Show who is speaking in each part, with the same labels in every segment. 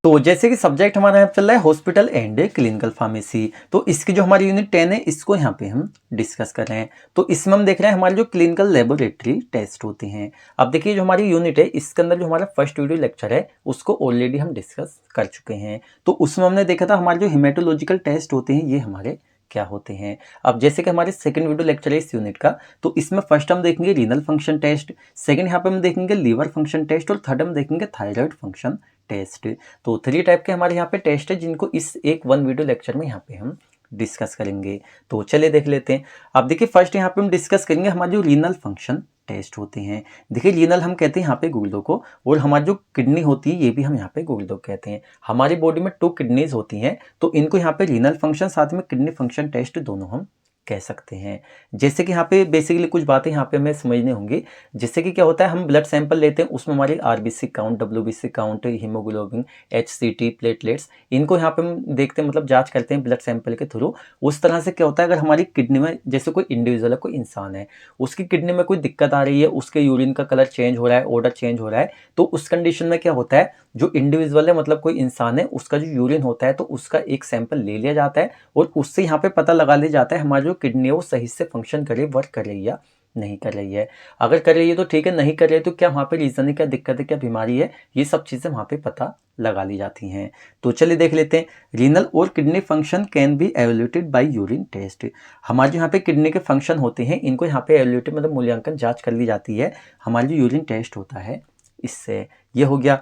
Speaker 1: तो जैसे कि सब्जेक्ट हमारा यहाँ चल रहा है हॉस्पिटल एंड क्लिनिकल फार्मेसी, तो इसकी जो हमारी यूनिट 10 है इसको यहाँ पे हम डिस्कस कर रहे हैं। तो इसमें हम देख रहे हैं हमारे जो क्लिनिकल लेबोरेटरी टेस्ट होते हैं। अब देखिए जो हमारी यूनिट है इसके अंदर जो हमारा फर्स्ट वीडियो लेक्चर है उसको ऑलरेडी हम डिस्कस कर चुके हैं। तो उसमें हमने देखा था हमारे जो हिमेटोलॉजिकल टेस्ट होते हैं ये हमारे क्या होते हैं। अब जैसे कि हमारे सेकंड वीडियो लेक्चर है इस यूनिट का, तो इसमें फर्स्ट हम देखेंगे रीनल फंक्शन टेस्ट, सेकंड यहाँ पे हम देखेंगे लीवर फंक्शन टेस्ट और थर्ड हम देखेंगे थायराइड फंक्शन टेस्ट। तो 3 टाइप के हमारे यहाँ पे टेस्ट है जिनको इस एक वन वीडियो लेक्चर में यहाँ पे हम डिस्कस करेंगे। तो चलिए देख लेते हैं। अब देखिए फर्स्ट यहाँ पे हम डिस्कस करेंगे हमारे जो रीनल फंक्शन टेस्ट होते हैं। देखिए रीनल हम कहते हैं यहाँ पे गुर्दों को, और हमारी जो किडनी होती है ये भी हम यहाँ पे गुर्दों कहते हैं। हमारी बॉडी में 2 किडनीज होती हैं, तो इनको यहाँ पे रीनल फंक्शन साथ में किडनी फंक्शन टेस्ट दोनों हम कह सकते हैं। जैसे कि यहाँ पे बेसिकली कुछ बातें यहाँ पे हमें समझनी होंगी। जैसे कि क्या होता है, हम ब्लड सैंपल लेते हैं, उसमें हमारी RBC count, WBC count, haemoglobin, HCT, platelets, इनको यहाँ पे हम देखते हैं, मतलब जांच करते हैं ब्लड सैंपल के थ्रू। उस तरह से क्या होता है, अगर हमारी किडनी में जैसे कोई इंडिविजुअल है, कोई इंसान है, उसकी किडनी में कोई दिक्कत आ रही है, उसके यूरिन का कलर चेंज हो रहा है, ऑर्डर चेंज हो रहा है, तो उस कंडीशन में क्या होता है, जो इंडिविजुअल है मतलब कोई इंसान है, उसका जो यूरिन होता है तो उसका एक सैंपल ले लिया जाता है और उससे यहाँ पे पता लगा लिया जाता है हमारी जो किडनी है वो सही से फंक्शन करे, वर्क कर रही है या नहीं कर रही है। अगर कर रही है तो ठीक है, नहीं कर रही है तो क्या वहाँ पे रीजन है, क्या दिक्कत है, क्या बीमारी है, ये सब चीज़ें वहाँ पे पता लगा ली जाती हैं। तो चलिए देख लेते हैं। रीनल और kidney function can be evaluated by urine test. हमारे जो यहाँ पे किडनी के फंक्शन होते हैं इनको यहाँ पे एवेल्यूटेड मतलब मूल्यांकन जांच कर ली जाती है हमारी जो यूरिन टेस्ट होता है इससे। ये हो गया।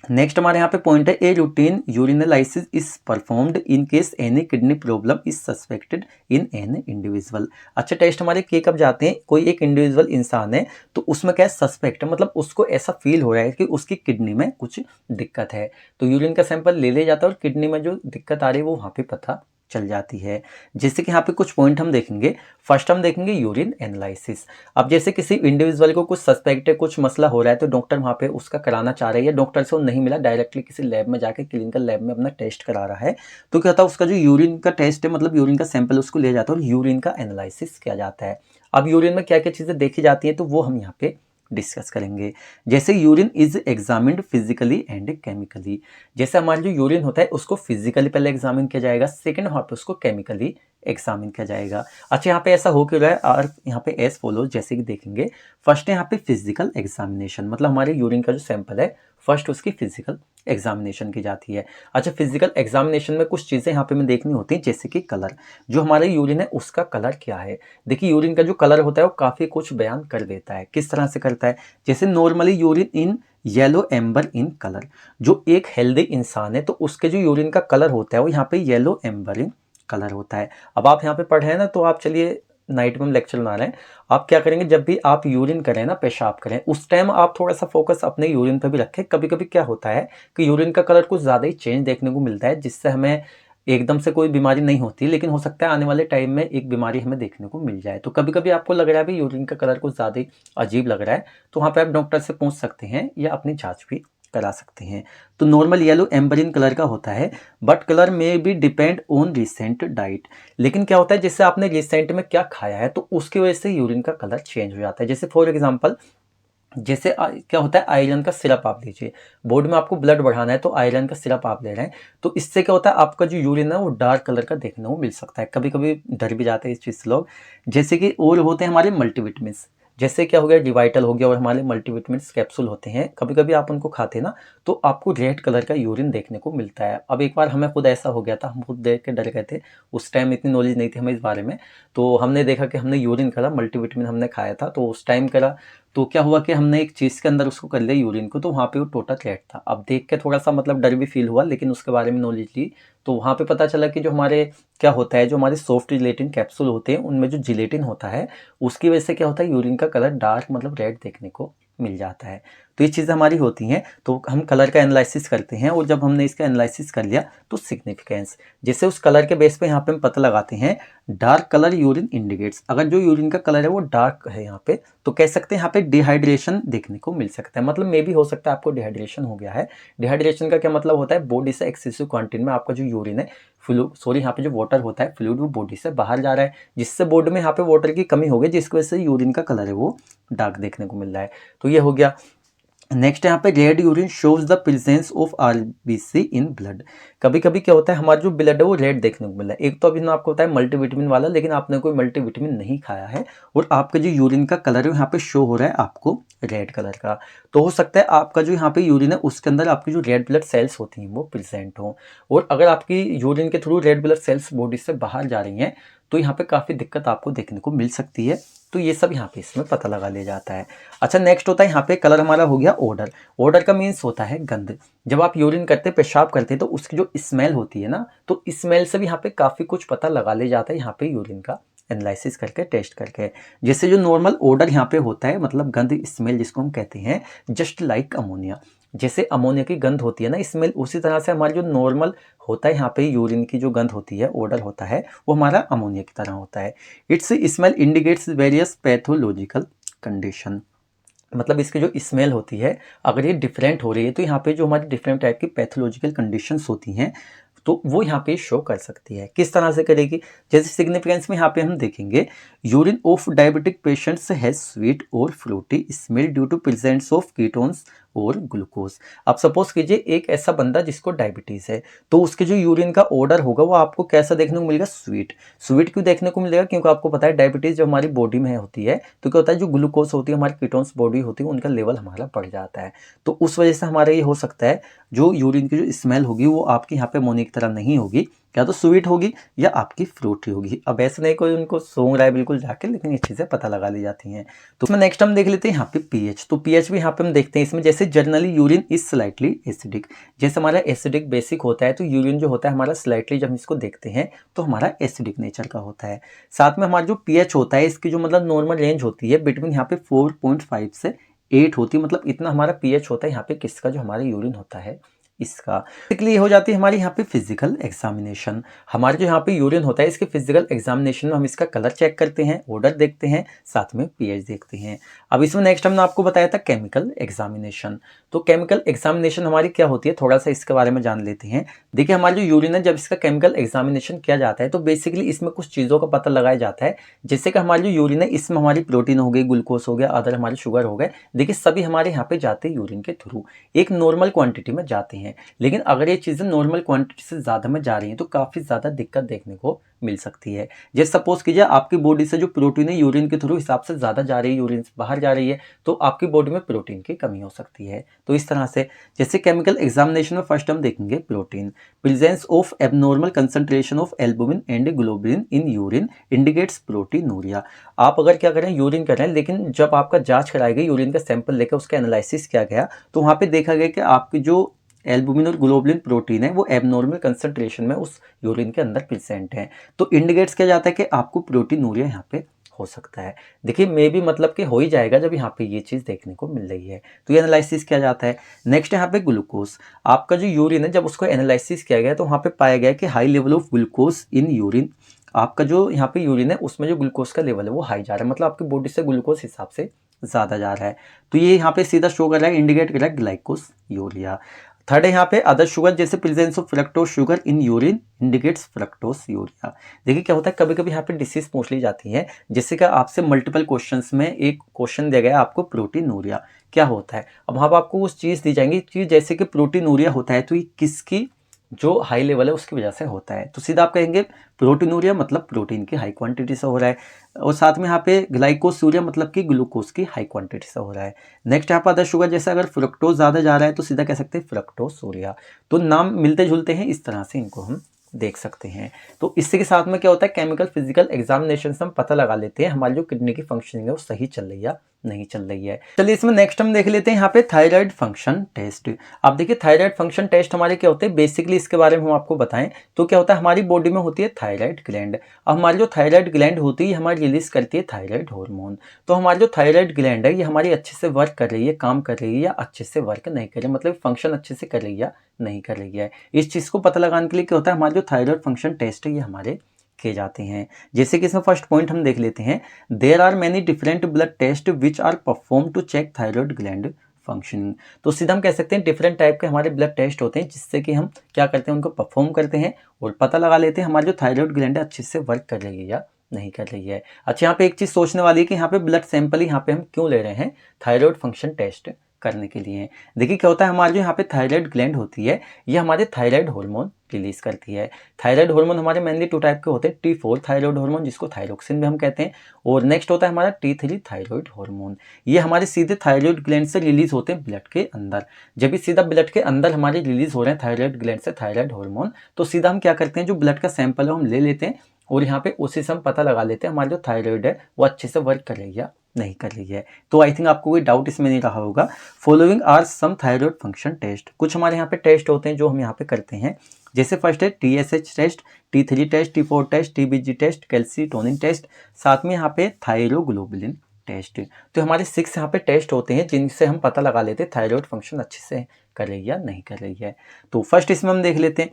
Speaker 1: नेक्स्ट हमारे यहाँ पे पॉइंट है, a routine urinalysis is performed in case any kidney problem is suspected in an individual. अच्छा, टेस्ट हमारे किए कब जाते हैं, कोई एक इंडिविजुअल इंसान है तो उसमें क्या है, सस्पेक्ट है, मतलब उसको ऐसा फील हो रहा है कि उसकी किडनी में कुछ दिक्कत है, तो यूरिन का सैंपल ले लिया जाता है और किडनी में जो दिक्कत आ रही है वो वहाँ पे पता चल जाती है। जैसे कि यहाँ पे कुछ पॉइंट हम देखेंगे। फर्स्ट हम देखेंगे यूरिन एनालिसिस। अब जैसे किसी इंडिविजुअल को कुछ सस्पेक्ट है, कुछ मसला हो रहा है, तो डॉक्टर वहाँ पे उसका कराना चाह रही है, डॉक्टर से वो नहीं मिला, डायरेक्टली किसी लैब में जाके क्लिनिकल लैब में अपना टेस्ट करा रहा है, तो क्या होता है, उसका जो यूरिन का टेस्ट है मतलब यूरिन का सैंपल उसको लिया जाता है और यूरिन का एनालिसिस किया जाता है। अब यूरिन में क्या क्या चीज़ें देखी जाती है तो वो हम यहाँ पे डिस्कस करेंगे। जैसे urine is examined physically and chemically. जैसे हमारा जो यूरिन होता है उसको फिजिकली पहले एग्जामिन किया जाएगा, सेकंड वहाँ पे उसको केमिकली एग्जामिन किया जाएगा। अच्छा, यहाँ पे ऐसा हो क्यों रहा है, और यहाँ पे एज फॉलोज जैसे कि देखेंगे। फर्स्ट है यहाँ पे फिजिकल एग्जामिनेशन, मतलब हमारे यूरिन का जो सैंपल है फर्स्ट उसकी फिजिकल एग्जामिनेशन की जाती है। अच्छा, फिजिकल एग्जामिनेशन में कुछ चीज़ें यहाँ पे हमें देखनी होती हैं, जैसे कि कलर, जो हमारे यूरिन है उसका कलर क्या है। देखिए यूरिन का जो कलर होता है वो काफ़ी कुछ बयान कर देता है। किस तरह से करता है, जैसे normally urine in yellow amber in colour. जो एक हेल्दी इंसान है तो उसके जो यूरिन का कलर होता है वो यहाँ पे येलो एम्बर इन कलर होता है। अब आप यहाँ पे पढ़े हैं ना, तो आप चलिए नाइट में हम लेक्चर बना रहे हैं, आप क्या करेंगे, जब भी आप यूरिन करें ना, पेशाब करें, उस टाइम आप थोड़ा सा फोकस अपने यूरिन पर भी रखें। कभी कभी क्या होता है कि यूरिन का कलर कुछ ज़्यादा ही चेंज देखने को मिलता है, जिससे हमें एकदम से कोई बीमारी नहीं होती, लेकिन हो सकता है आने वाले टाइम में एक बीमारी हमें देखने को मिल जाए। तो कभी कभी आपको लग रहा है भी यूरिन का कलर कुछ ज़्यादा ही अजीब लग रहा है, तो वहाँ पे आप डॉक्टर से पूछ सकते हैं या अपनी जांच भी करा सकते हैं। तो नॉर्मल येलो एम्बरिन कलर का होता है, बट कलर में भी डिपेंड ऑन रिसेंट डाइट। लेकिन क्या होता है, जैसे आपने रिसेंट में क्या खाया है तो उसकी वजह से यूरिन का कलर चेंज हो जाता है। जैसे फॉर एग्जांपल, जैसे क्या होता है, आयरन का सिरप आप लीजिए, बॉडी में आपको ब्लड बढ़ाना है तो आयरन का सिरप आप ले रहे हैं, तो इससे क्या होता है, आपका जो यूरिन है वो डार्क कलर का देखने को मिल सकता है। कभी कभी डर भी जाते हैं इस चीज़ से लोग। जैसे कि और होते हैं हमारे मल्टीविटामिन, जैसे क्या हो गया, डिवाइटल हो गया, और हमारे मल्टीविटामिन कैप्सूल होते हैं, कभी कभी आप उनको खाते हैं ना तो आपको रेड कलर का यूरिन देखने को मिलता है। अब एक बार हमें खुद ऐसा हो गया था, हम खुद देख के डर गए थे, उस टाइम इतनी नॉलेज नहीं थी हमें इस बारे में, तो हमने देखा कि हमने यूरिन करा, मल्टीविटामिन हमने खाया था, तो उस टाइम करा तो क्या हुआ कि हमने एक चीज़ के अंदर उसको कर लिया यूरिन को, तो वहाँ पे वो टोटल रेड था। अब देख के थोड़ा सा मतलब डर भी फील हुआ, लेकिन उसके बारे में नॉलेज ली तो वहाँ पे पता चला कि जो हमारे क्या होता है, जो हमारे सॉफ्ट जिलेटिन कैप्सूल होते हैं उनमें जो जिलेटिन होता है उसकी वजह से क्या होता है, यूरिन का कलर डार्क मतलब रेड देखने को मिल जाता है। तो ये चीज़ें हमारी होती हैं, तो हम कलर का एनालिसिस करते हैं, और जब हमने इसका एनालिसिस कर लिया तो सिग्निफिकेंस, जैसे उस कलर के बेस पे यहाँ पे हम पता लगाते हैं, डार्क कलर यूरिन इंडिकेट्स, अगर जो यूरिन का कलर है वो डार्क है यहाँ पे, तो कह सकते हैं यहाँ पे डिहाइड्रेशन देखने को मिल सकता है। मतलब मे भी हो सकता है आपको डिहाइड्रेशन हो गया है। डिहाइड्रेशन का क्या मतलब होता है, बॉडी से एक्सेसिव क्वांटिटी में आपका जो यूरिन है, यहाँ पे जो वाटर होता है फ्लूइड, वो बॉडी से बाहर जा रहा है, जिससे बॉडी में यहाँ पे वाटर की कमी हो गई, जिसकी वजह से यूरिन का कलर है वो डार्क देखने को मिल रहा है। तो ये हो गया। नेक्स्ट यहाँ पे red urine shows the presence of RBC in blood. कभी कभी क्या होता है हमारा जो ब्लड है वो रेड देखने को मिला है। एक तो अभी ना आपको होता है मल्टीविटामिन वाला, लेकिन आपने कोई मल्टीविटामिन नहीं खाया है और आपका जो यूरिन का कलर है यहाँ पे शो हो रहा है आपको रेड कलर का। तो हो सकता है आपका जो यहाँ पे यूरिन है उसके अंदर आपकी जो रेड ब्लड सेल्स होती हैं वो प्रेजेंट हो, और अगर आपकी यूरिन के through red blood cells body से बाहर जा रही हैं तो यहाँ पे काफ़ी दिक्कत आपको देखने को मिल सकती है। तो ये सब यहाँ पे इसमें पता लगा लिया जाता है। अच्छा, नेक्स्ट होता है यहाँ पे कलर हमारा हो गया ओडर। ओडर का मीन्स होता है गंध। जब आप यूरिन करते पेशाब करते तो उसकी जो स्मेल होती है ना, तो स्मेल से भी यहाँ पे काफ़ी कुछ पता लगा लिया जाता है यहाँ पे यूरिन का एनालिसिस करके, टेस्ट करके। जैसे जो नॉर्मल ओडर यहाँ पे होता है, मतलब गंध स्मेल जिसको हम कहते हैं, जस्ट लाइक अमोनिया। जैसे अमोनिया की गंध होती है ना स्मेल, उसी तरह से हमारी जो नॉर्मल होता है यहाँ पे यूरिन की जो गंध होती है, ओडर होता है, वो हमारा अमोनिया की तरह होता है। It's smell indicates various pathological condition. मतलब इसकी जो स्मेल होती है अगर ये डिफरेंट हो रही है तो यहाँ पे जो हमारी डिफरेंट टाइप की पैथोलॉजिकल कंडीशंस होती हैं तो वो यहाँ पे शो कर सकती है। किस तरह से करेगी, जैसे सिग्निफिकेंस में यहाँ पे हम देखेंगे urine of diabetic patients has sweet और fruity smell due to presence of ketones और ग्लूकोज। अब सपोज कीजिए एक ऐसा बंदा जिसको डायबिटीज है, तो उसके जो यूरिन का ऑर्डर होगा वो आपको कैसा देखने को मिलेगा, स्वीट। स्वीट क्यों देखने को मिलेगा, क्योंकि आपको पता है डायबिटीज जब हमारी बॉडी में होती है तो क्या होता है जो ग्लूकोज होती है हमारी कीटोन्स बॉडी होती है उनका लेवल हमारा बढ़ जाता है। तो उस वजह से हमारा ये हो सकता है जो यूरिन की जो स्मेल होगी वो आपकी यहाँ पे अमोनिया की तरह नहीं होगी, या तो स्वीट होगी या आपकी फ्रूटी होगी। अब ऐसे नहीं कोई उनको सूंघ रहा है बिल्कुल जाके, लेकिन ये चीज़ें पता लगा ली जाती हैं। तो इसमें नेक्स्ट हम देख लेते हैं यहाँ पे पीएच। तो पीएच भी यहाँ पे हम देखते हैं इसमें, जैसे generally urine is slightly acidic. जैसे हमारा एसिडिक बेसिक होता है तो यूरिन जो होता है हमारा स्लाइटली जब हम इसको देखते हैं तो हमारा एसिडिक नेचर का होता है। साथ में हमारा जो पीएच होता है इसकी जो मतलब नॉर्मल रेंज होती है बिटवीन यहाँ पे 4.5 से 8 होती है। मतलब इतना हमारा पीएच होता है यहाँ पे किसका, जो हमारा यूरिन होता है इसका। बेसिकली हो जाती है हमारी यहाँ पे फिजिकल एग्जामिनेशन। हमारे जो यहाँ पे यूरिन होता है इसके फिजिकल एग्जामिनेशन में हम इसका कलर चेक करते हैं, ऑर्डर देखते हैं, साथ में पीएच देखते हैं। अब इसमें नेक्स्ट हमने आपको बताया था केमिकल एग्जामिनेशन। तो केमिकल एग्जामिनेशन हमारी क्या होती है, थोड़ा सा इसके बारे में जान लेते हैं। देखिए हमारा जो यूरिन है जब इसका केमिकल एग्जामिनेशन किया जाता है तो बेसिकली इसमें कुछ चीज़ों का पता लगाया जाता है। जैसे कि हमारी जो यूरिन है इसमें हमारी प्रोटीन हो गई, ग्लूकोज हो गया, अदर हमारे शुगर हो गए, देखिए सभी हमारे यहाँ पे जाते हैं यूरिन के थ्रू, एक नॉर्मल क्वांटिटी में जाते हैं। लेकिन अगर ये चीज़ें नॉर्मल क्वांटिटी से ज़्यादा में जा रही हैं तो काफ़ी ज़्यादा दिक्कत देखने को मिल सकती है। जैसे सपोज कीजिए आपकी बॉडी से जो प्रोटीन है यूरिन के थ्रू हिसाब से ज़्यादा जा रही है, यूरिन से बाहर जा रही है, तो आपकी बॉडी में प्रोटीन की कमी हो सकती है। तो इस तरह से जैसे केमिकल एग्जामिनेशन में फर्स्ट हम देखेंगे protein. Presence of abnormal concentration of albumin and globulin in urine indicates proteinuria. आप अगर क्या करें यूरिन कर रहे हैं, लेकिन जब आपका जांच कराई गई, यूरिन का सैंपल लेकर उसका एनालिसिस किया गया तो वहाँ पे देखा गया कि आपकी जो एल्बुमिन और ग्लोबुलिन प्रोटीन है वो एबनॉर्मल कंसंट्रेशन में उस यूरिन के अंदर प्रेजेंट है। तो इंडिकेट्स किया जाता है कि आपको प्रोटीनूरिया यहाँ पे हो सकता है। देखिए मे भी मतलब कि हो ही जाएगा जब यहाँ पे ये चीज़ देखने को मिल रही है, तो ये एनालिसिस किया जाता है। नेक्स्ट यहाँ पे ग्लूकोज। आपका जो यूरिन है जब उसको एनालिसिस किया गया तो वहाँ पे पाया गया कि high level of glucose in urine. आपका जो यहाँ पे यूरिन है उसमें जो ग्लूकोज का लेवल है वो हाई जा रहा है, मतलब आपकी बॉडी से ग्लूकोज हिसाब से ज़्यादा जा रहा है। तो ये यहाँ पे सीधा शो कर रहा है, इंडिकेट कर रहा है ग्लाइकोस यूरिया। थर्ड है यहाँ पे अदर शुगर, जैसे presence of fructose sugar in urine indicates fructose urea. देखिए क्या होता है कभी कभी यहाँ पे डिसीज पूछ ली जाती है, जैसे कि आपसे मल्टीपल क्वेश्चंस में एक क्वेश्चन दिया गया आपको प्रोटीनूरिया क्या होता है। अब वहाँ पर आपको उस चीज़ दी जाएंगी कि जैसे कि प्रोटीनूरिया होता है तो ये किसकी जो हाई लेवल है उसकी वजह से होता है। तो सीधा आप कहेंगे प्रोटीनूरिया मतलब प्रोटीन की हाई क्वांटिटी से हो रहा है, और साथ में यहाँ पे ग्लाइकोसूरिया मतलब कि ग्लूकोज की हाई क्वांटिटी से हो रहा है। नेक्स्ट यहाँ पर अदर शुगर, जैसे अगर फ्रक्टोज ज़्यादा जा रहा है तो सीधा कह सकते हैं फ्रक्टोसूरिया। तो नाम मिलते जुलते हैं, इस तरह से इनको हम देख सकते हैं। तो इससे के साथ में क्या होता है केमिकल फिजिकल एग्जामिनेशन से हम पता लगा लेते हैं हमारी जो किडनी की फंक्शनिंग है वो सही चल रही है नहीं चल रही है। चलिए इसमें नेक्स्ट हम देख लेते हैं यहाँ पे थायराइड फंक्शन टेस्ट। आप देखिए थायराइड फंक्शन टेस्ट हमारे क्या होते हैं, बेसिकली इसके बारे में हम आपको बताएं तो क्या होता है हमारी बॉडी में होती है थायराइड ग्लैंड। अब हमारी जो थायराइड ग्लैंड होती है हमारी रिलीज करती है थायराइड हार्मोन। तो हमारी जो थायराइड ग्लैंड है ये हमारी अच्छे से वर्क कर रही है, काम कर रही है, या अच्छे से वर्क नहीं कर रही है, मतलब फंक्शन अच्छे से कर रही है नहीं कर रही है। इस चीज़ को पता लगाने के लिए क्या होता है हमारे जो थायराइड फंक्शन टेस्ट है ये हमारे किए जाते हैं। जैसे कि इसमें फर्स्ट पॉइंट हम देख लेते हैं, there are many different blood test which are perform to check thyroid gland function. तो सीधा हम कह सकते हैं डिफरेंट टाइप के हमारे ब्लड टेस्ट होते हैं जिससे कि हम क्या करते हैं उनको परफॉर्म करते हैं और पता लगा लेते हैं हमारी जो थायराइड ग्लैंड है अच्छे से वर्क कर रही है या नहीं कर रही है। अच्छा यहाँ पे एक चीज़ सोचने वाली है कि यहाँ पे ब्लड सैंपल ही यहाँ पे हम क्यों ले रहे हैं थायराइड फंक्शन टेस्ट करने के लिए हैं। देखिए क्या होता है, हमारी जो यहाँ पे थायराइड ग्लैंड होती है ये हमारे थायराइड हार्मोन रिलीज करती है। थायराइड हार्मोन हमारे मेनली 2 टाइप के होते हैं, T4 थायराइड हार्मोन जिसको थायरोक्सिन भी हम कहते हैं, और नेक्स्ट होता है हमारा T3 थायराइड हार्मोन। ये हमारे सीधे थायराइड ग्लैंड से रिलीज होते हैं ब्लड के अंदर। जब भी सीधा ब्लड के अंदर हमारे रिलीज हो रहे हैं थायराइड ग्लैंड से थायराइड हार्मोन, तो सीधा हम क्या करते हैं, जो ब्लड का सैंपल है हम ले लेते हैं और यहाँ पे उसी से हम पता लगा लेते हैं हमारी जो थायराइड है वो अच्छे से वर्क कर रही है या नहीं कर रही है। तो आई थिंक आपको कोई डाउट इसमें नहीं रहा होगा। Following are some thyroid function test. कुछ हमारे यहाँ पे टेस्ट होते हैं जो हम यहाँ पे करते हैं। जैसे फर्स्ट है TSH test, T3 test, T4 test, TBG test, calcitonin test, साथ में यहाँ पे थायरोग्लोबुलिन टेस्ट। तो हमारे 6 यहाँ पे टेस्ट होते हैं जिनसे हम पता लगा लेते हैं थायराइड फंक्शन अच्छे से कर रही है या नहीं कर रही है। तो फर्स्ट इसमें हम देख लेते हैं।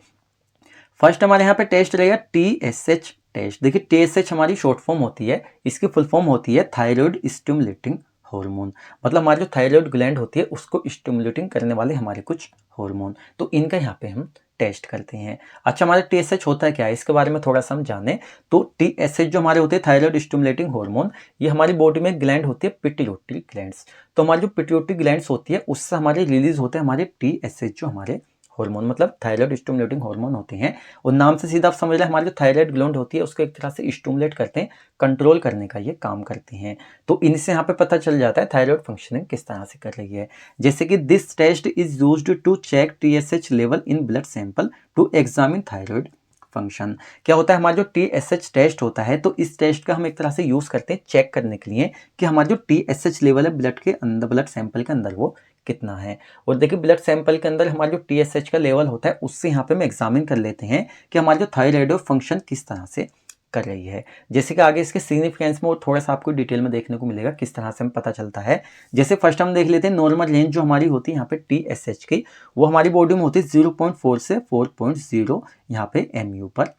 Speaker 1: फर्स्ट हमारे यहाँ पे टेस्ट रहेगा TSH टेस्ट। देखिए TSH हमारी शॉर्ट फॉर्म होती है, इसकी फुल फॉर्म होती है थायराइड स्टिमुलेटिंग हार्मोन। मतलब हमारी जो थायराइड ग्लैंड होती है उसको स्टिमुलेटिंग करने वाले हमारे कुछ हार्मोन, तो इनका यहाँ पे हम टेस्ट करते हैं। अच्छा, हमारा TSH होता है क्या है, इसके बारे में थोड़ा सा हम जाने। तो TSH जो हमारे होते हैं थायराइड स्टिमुलेटिंग हार्मोन, ये हमारी बॉडी में ग्लैंड होती है पिट्यूटरी ग्लैंड्स। तो हमारी जो पिट्यूटरी ग्लैंड्स होती है उससे हमारे रिलीज होते हैं हमारे TSH जो हमारे हार्मोन, मतलब थायराइड स्टिमुलेटिंग हार्मोन होते हैं। और नाम से सीधा आप समझ रहे हैं हमारी जो थायराइड ग्लैंड होती है उसको एक तरह से स्टिमुलेट करते हैं, कंट्रोल करने का ये काम करते हैं। तो इनसे यहाँ पे पता चल जाता है थायराइड फंक्शनिंग किस तरह से कर रही है। जैसे कि this test is used to check TSH level in blood sample to examine thyroid function. क्या होता है, हमारा जो TSH टेस्ट होता है तो इस टेस्ट का हम एक तरह से यूज करते हैं चेक करने के लिए कि हमारा जो TSH लेवल है ब्लड के अंदर, ब्लड सैंपल के अंदर वो कितना है। और देखिए ब्लड सैंपल के अंदर हमारा जो TSH का लेवल होता है उससे यहाँ पे हम एग्जामिन कर लेते हैं कि हमारी जो थायराइड फंक्शन किस तरह से कर रही है। जैसे कि आगे इसके सिग्निफिकेंस में और थोड़ा सा आपको डिटेल में देखने को मिलेगा किस तरह से हमें पता चलता है। जैसे फर्स्ट हम देख लेते हैं नॉर्मल रेंज जो हमारी होती है यहाँ पे TSH की, वो हमारी बॉडी में होती है 0.4 से 4.0 यहाँ पे MU पर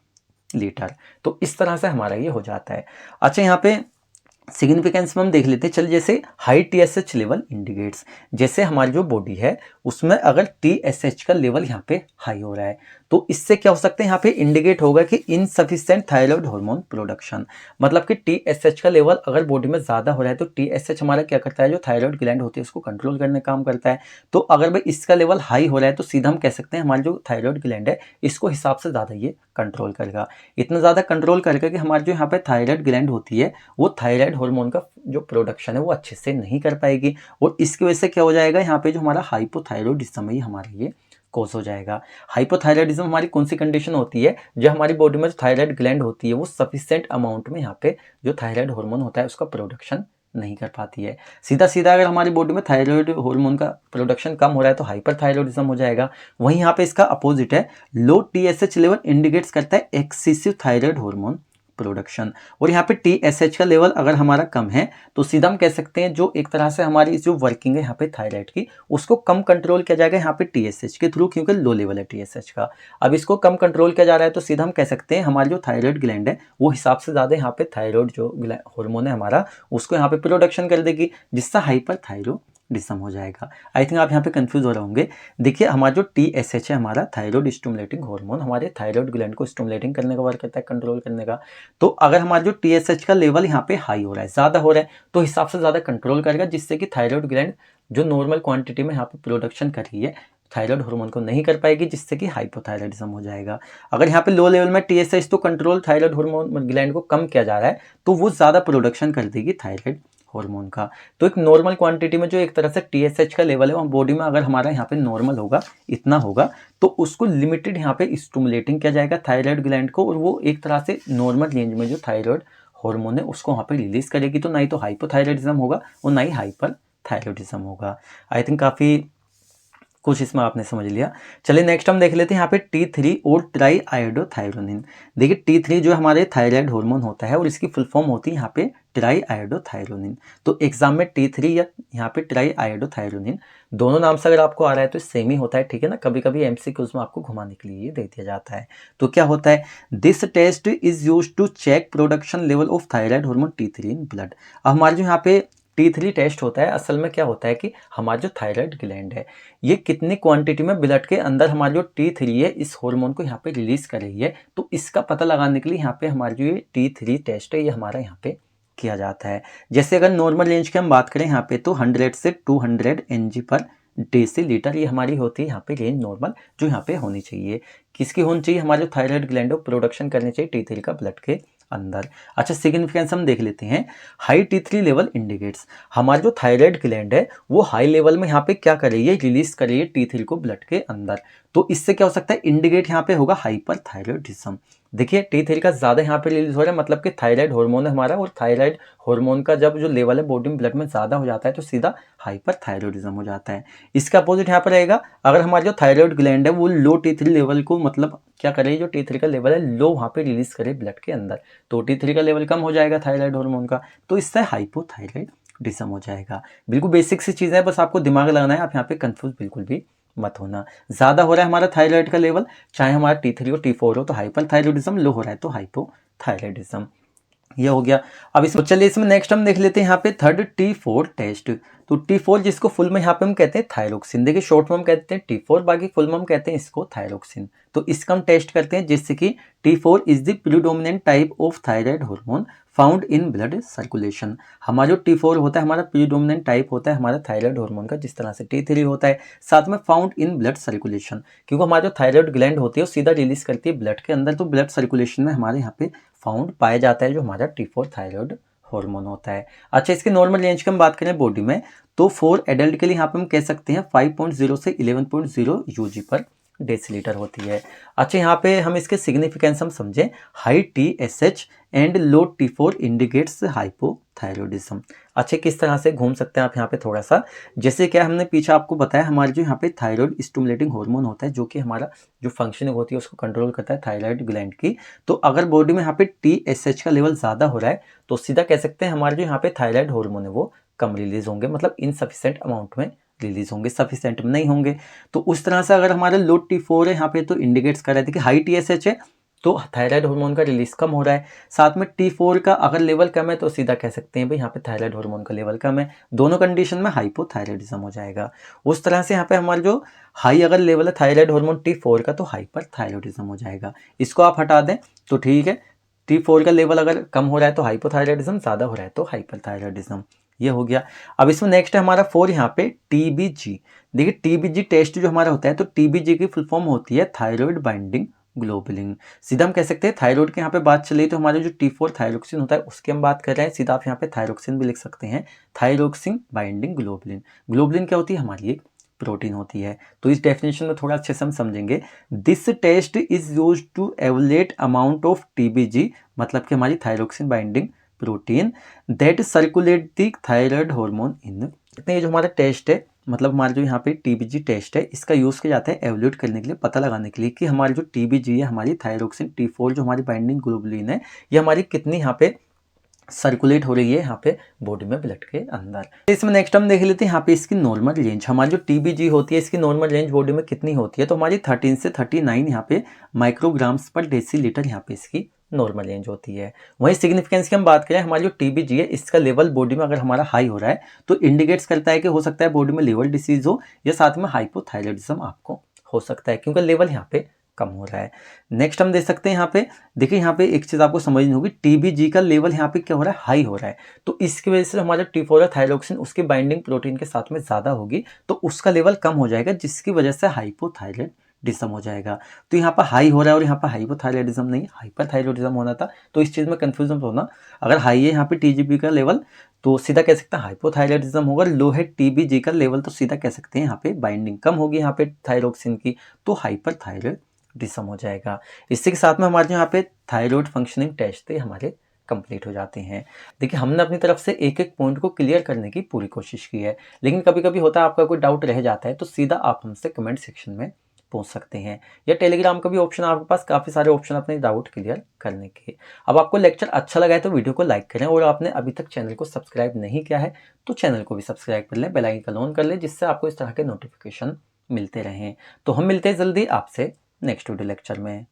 Speaker 1: लीटर। तो इस तरह से हमारा ये हो जाता है। अच्छा, यहाँ पे सिग्निफिकेंस में हम देख लेते हैं। चल, जैसे हाई TSH लेवल इंडिकेट्स, जैसे हमारी जो बॉडी है उसमें अगर TSH का लेवल यहाँ पे हाई हो रहा है तो इससे क्या हो सकता है, यहाँ पे इंडिकेट होगा कि इनसफिशिएंट थायराइड हार्मोन प्रोडक्शन। मतलब कि TSH का लेवल अगर बॉडी में ज़्यादा हो रहा है तो TSH हमारा क्या करता है, जो थायराइड ग्लैंड होती है उसको कंट्रोल करने का काम करता है। तो अगर भाई इसका लेवल हाई हो रहा है तो सीधा हम कह सकते हैं हमारी जो थायराइड ग्लैंड है इसको हिसाब से ज़्यादा ये कंट्रोल करेगा। इतना ज़्यादा कंट्रोल करेगा कि हमारी जो यहाँ पे थायराइड ग्लैंड होती है वो थायराइड हार्मोन का जो प्रोडक्शन है वो अच्छे से नहीं कर पाएगी। और इसकी वजह से क्या हो जाएगा, यहाँ पे जो हमारा हाइपोथायरॉयडिज्म है हमारा ये कॉज हो जाएगा। हाइपोथायरॉयडिज्म हमारी कौन सी कंडीशन होती है, जो हमारी बॉडी में जो थायराइड ग्लैंड होती है वो सफिशिएंट अमाउंट में यहाँ पे जो थायराइड हार्मोन होता है उसका प्रोडक्शन नहीं कर पाती है। सीधा सीधा अगर हमारी बॉडी में थायराइड हार्मोन का प्रोडक्शन कम हो रहा है तो हाइपरथायरॉयडिज्म हो जाएगा। वहीं यहाँ पे इसका अपोजिट है, लो TSH लेवल इंडिकेट्स करता है एक्सेसिव थायराइड हार्मोन प्रोडक्शन। और यहाँ पे TSH का लेवल अगर हमारा कम है तो सीधा हम कह सकते हैं जो एक तरह से हमारी जो वर्किंग है यहाँ पे थायराइड की उसको कम कंट्रोल किया जाएगा यहाँ पे TSH के थ्रू, क्योंकि लो लेवल है TSH का। अब इसको कम कंट्रोल किया जा रहा है तो सीधा हम कह सकते हैं हमारी जो थायराइड ग्लैंड है वो हिसाब से ज़्यादा यहाँ पे थायराइड जो हार्मोन है हमारा उसको यहाँ पे प्रोडक्शन कर देगी, जिससे हाइपरथायरॉयडिज्म हो जाएगा। आई थिंक आप यहाँ पे कंफ्यूज हो रहे होंगे। देखिए हमारा जो TSH है हमारा थायराइड स्टिमुलेटिंग हार्मोन, हमारे थायराइड ग्लैंड को स्टिमुलेटिंग करने का वर्क करता है, कंट्रोल करने का। तो अगर हमारा जो TSH का लेवल यहाँ पे हाई हो रहा है, ज़्यादा हो रहा है, तो हिसाब से ज़्यादा कंट्रोल करेगा, जिससे कि थायराइड ग्लैंड जो नॉर्मल क्वांटिटी में यहाँ पे प्रोडक्शन कर रही है थायराइड हार्मोन को नहीं कर पाएगी, जिससे कि हाइपोथायरॉयडिज्म हो जाएगा। अगर यहाँ पे लो लेवल में TSH तो कंट्रोल थायराइड हार्मोन ग्लैंड को कम किया जा रहा है तो वो ज़्यादा प्रोडक्शन कर देगी थायराइड हार्मोन का। तो एक नॉर्मल क्वांटिटी में जो एक तरह से TSH का लेवल है वो बॉडी में अगर हमारा यहाँ पे नॉर्मल होगा, इतना होगा, तो उसको लिमिटेड यहाँ पे स्टिमुलेटिंग किया जाएगा थायराइड ग्लैंड को, और वो एक तरह से नॉर्मल रेंज में जो थायराइड हार्मोन है उसको वहाँ पे रिलीज करेगी। तो ना ही तो हाइपोथायरॉयडिज्म होगा और ना ही हाइपरथायरॉयडिज्म होगा। आई थिंक काफ़ी कुछ इसमें आपने समझ लिया। चलिए नेक्स्ट हम देख लेते हैं यहाँ पे T3 और ट्राई आयोडोथायरोनिन। देखिए T3 जो हमारे थायराइड हार्मोन होता है और इसकी फुल फॉर्म होती है यहाँ पे ट्राई आयोडोथायरोनिन। तो एग्जाम में T3 या यहाँ पे ट्राई आयोडोथायरोनिन दोनों नाम से अगर आपको आ रहा है तो सेम ही होता है, ठीक है ना। कभी कभी MCQs में आपको घुमाने के लिए ये दे दिया जाता है। तो क्या होता है, this test is use to check production level of thyroid hormone T3 in blood. अब हमारे जो यहाँ पे T3 टेस्ट होता है, असल में क्या होता है कि हमारा जो थायराइड ग्लैंड है ये कितनी क्वांटिटी में ब्लड के अंदर हमारी जो T3 है इस हार्मोन को यहाँ पे रिलीज कर रही है। तो इसका पता लगाने के लिए यहाँ पे हमारी जो ये T3 टेस्ट है ये हमारा यहाँ पे किया जाता है। जैसे अगर नॉर्मल रेंज की हम बात करें यहाँ पे तो 100 से 200 mg पर डेसीलीटर ये हमारी होती है यहाँ पे रेंज नॉर्मल जो यहाँ पे होनी चाहिए। किसकी होनी चाहिए? हमारे जो थायराइड ग्लैंड प्रोडक्शन करनी चाहिए T3 का ब्लड के अंदर। अच्छा, सिग्निफिकेंस हम देख लेते हैं। हाई T3 लेवल इंडिकेट्स हमारा जो थायराइड ग्लैंड है वो हाई लेवल में यहाँ पे क्या कर रही है, रिलीज कर रही है T3 को ब्लड के अंदर। तो इससे क्या हो सकता है, इंडिकेट यहाँ पे होगा हाइपरथायरॉयडिज्म। देखिए T3 का ज्यादा यहाँ पे रिलीज हो रहा है, मतलब कि थायराइड हार्मोन है हमारा, और थायराइड हार्मोन का जब जो लेवल है बॉडी में ब्लड में ज्यादा हो जाता है तो सीधा हाइपरथायरॉयडिज्म हो जाता है। इसका अपोजिट यहाँ पर रहेगा, अगर हमारा जो थायराइड ग्लैंड है वो लो T3 लेवल को मतलब क्या करे, जो T3 का लेवल है लो वहाँ पे रिलीज करे ब्लड के अंदर, तो T3 का लेवल कम हो जाएगा थायराइड हार्मोन का, तो इससे हाइपोथायराइडिज्म हो जाएगा। बिल्कुल बेसिक सी चीज़ है, बस आपको दिमाग लगाना है, आप यहाँ पे कंफ्यूज बिल्कुल भी मत होना। ज्यादा हो रहा है हमारा थायराइड का लेवल, चाहे हमारा T3 हो T4 हो तो हाइपरथायरॉयडिज्म, लो हो रहा है तो हाइपोथायरॉयडिज्म। ये हो गया। अब इसमें चलिए इसमें नेक्स्ट हम देख लेते हैं यहाँ पे थर्ड T4 टेस्ट। तो T4 जिसको फुल में यहाँ पे हम कहते हैं थायरोक्सिन, देखिए शॉर्ट में हम कहते हैं T4, बाकी फुल में हम कहते हैं इसको थायरोक्सिन। तो इसका हम टेस्ट करते हैं, जिससे कि T4 is the predominant type of thyroid hormone found in blood circulation. हमारा जो T4 होता है हमारा प्रीडोमिनेंट टाइप होता है हमारा थायराइड हार्मोन का, जिस तरह से T3 होता है, साथ में फाउंड इन ब्लड सर्कुलेशन, क्योंकि हमारा जो थायराइड ग्लैंड होती है वो सीधा रिलीज करती है ब्लड के अंदर, तो ब्लड सर्कुलेशन में हमारे यहाँ पे फाउंड पाया जाता है जो हमारा T4 थायराइड हार्मोन होता है। अच्छा, इसके नॉर्मल रेंज की हम बात करें बॉडी में तो फॉर एडल्ट के लिए यहाँ पे हम कह सकते हैं 5.0 से 11.0 यूजी पर डेसीलीटर होती है। अच्छा, यहाँ पे हम इसके सिग्निफिकेंस हम समझें, high TSH and low T4 indicates hypothyroidism. अच्छे किस तरह से घूम सकते हैं आप यहाँ पे थोड़ा सा, जैसे क्या हमने पीछे आपको बताया, हमारे जो यहाँ पे थायराइड स्टिमुलेटिंग हार्मोन होता है जो कि हमारा जो फंक्शनिंग होती है उसको कंट्रोल करता है थायराइड ग्लैंड की। तो अगर बॉडी में यहाँ पे TSH का लेवल ज्यादा हो रहा है तो सीधा कह सकते हैं हमारे जो यहाँ पे थायराइड हार्मोन है वो कम रिलीज होंगे, मतलब इनसफिशिएंट अमाउंट में रिलीज होंगे, सफिशिएंट में नहीं होंगे। तो उस तरह से अगर हमारा लो T4 है यहाँ पे तो इंडिकेट्स कर रहे थे कि हाई TSH है तो थायराइड हार्मोन का रिलीज कम हो रहा है, साथ में T4 का अगर लेवल कम है तो सीधा कह सकते हैं भाई यहाँ पे थायराइड हार्मोन का लेवल कम है, दोनों कंडीशन में हाइपोथायरॉयडिज्म हो जाएगा। उस तरह से यहाँ पे हमारा जो हाई अगर लेवल है थायराइड हार्मोन T4 का तो हाइपरथायरॉयडिज्म हो जाएगा। इसको आप हटा दें तो ठीक है, T4 का लेवल अगर कम हो रहा है तो हाइपोथायरॉयडिज्म, ज्यादा हो रहा है तो हाइपरथायरॉयडिज्म। ये हो गया। अब इसमें नेक्स्ट है हमारा 4 यहाँ पे TBG। देखिए TBG टेस्ट जो हमारा होता है तो TBG की फुल फॉर्म होती है थायराइड बाइंडिंग ग्लोबुलिन। सीधा हम कह सकते हैं थायराइड के यहाँ पे बात चली तो हमारे जो T4 थायरोक्सिन होता है उसकी हम बात कर रहे हैं, सीधा आप यहाँ पे थायरोक्सिन भी लिख सकते हैं, थायरोक्सिन बाइंडिंग ग्लोबुलिन। ग्लोबुलिन क्या होती है? हमारी एक प्रोटीन होती है। तो इस डेफिनेशन में थोड़ा अच्छे से हम समझेंगे। This test is used to evaluate amount of TBG, मतलब कि हमारी thyroxine binding protein that circulate the thyroid hormone in. ये जो हमारा टेस्ट है, मतलब हमारा जो यहाँ पे TBG टेस्ट है, इसका यूज़ किया जाता है एवल्यूट करने के लिए, पता लगाने के लिए कि हमारी जो TBG है, हमारी थायरोक्सिन T4 जो हमारी बाइंडिंग ग्लोबुलिन है, ये हमारी कितनी यहाँ पे सर्कुलेट हो रही है यहाँ पे बॉडी में ब्लड के अंदर। इसमें नेक्स्ट हम देख लेते हैं यहाँ पे इसकी नॉर्मल रेंज। हमारी जो TBG होती है इसकी नॉर्मल रेंज बॉडी में कितनी होती है, तो हमारी 13 से 39 यहाँ पे माइक्रोग्राम्स पर डेसीलीटर यहाँ पे इसकी नॉर्मल रेंज होती है। वहीं सिग्निफिकेंस की हम बात करें, हमारी जो TBG है इसका लेवल बॉडी में अगर हमारा हाई हो रहा है तो इंडिकेट्स करता है कि हो सकता है बॉडी में लिवर डिसीज हो या साथ में हाइपोथायरॉयडिज्म आपको हो सकता है, क्योंकि लेवल यहाँ पे कम हो रहा है। नेक्स्ट हम देख सकते हैं यहाँ पे, देखिए यहाँ पे एक चीज आपको समझनी होगी, TBG का लेवल यहाँ पे क्या हो रहा है? हाई हो रहा है। तो इसकी वजह से हमारा T4 थायरोक्सिन उसकी बाइंडिंग प्रोटीन के साथ में ज्यादा होगी तो उसका लेवल कम हो जाएगा, जिसकी वजह से हाइपोथायरॉयडिज्म हो जाएगा। तो यहाँ पर हाई हो रहा है और यहाँ पर हाइपोथायरॉयडिज्म नहीं, हाइपरथायरॉयडिज्म होना था, तो इस चीज में कंफ्यूजन होना। अगर हाई है यहाँ पे TBG का लेवल तो सीधा कह सकते हैं हाइपोथायरॉयडिज्म होगा, लो है TBG का लेवल तो सीधा कह सकते हैं यहाँ पे बाइंडिंग कम होगी यहाँ पे थायरोक्सिन की, तो हाइपरथायरॉयडिज्म हो जाएगा। इसी के साथ में हमारे यहाँ पे थायराइड फंक्शनिंग टेस्ट थे हमारे कंप्लीट हो जाते हैं। देखिए हमने अपनी तरफ से एक एक पॉइंट को क्लियर करने की पूरी कोशिश की है, लेकिन कभी कभी होता है आपका कोई डाउट रह जाता है तो सीधा आप हमसे कमेंट सेक्शन में पूछ सकते हैं, या टेलीग्राम का भी ऑप्शन, आपके पास काफ़ी सारे ऑप्शन अपने डाउट क्लियर करने के। अब आपको लेक्चर अच्छा लगा है तो वीडियो को लाइक करें, और आपने अभी तक चैनल को सब्सक्राइब नहीं किया है तो चैनल को भी सब्सक्राइब कर लें, बेल आइकन ऑन कर लें, जिससे आपको इस तरह के नोटिफिकेशन मिलते रहें। तो हम मिलते हैं जल्दी आपसे नेक्स्ट वीडियो लेक्चर में।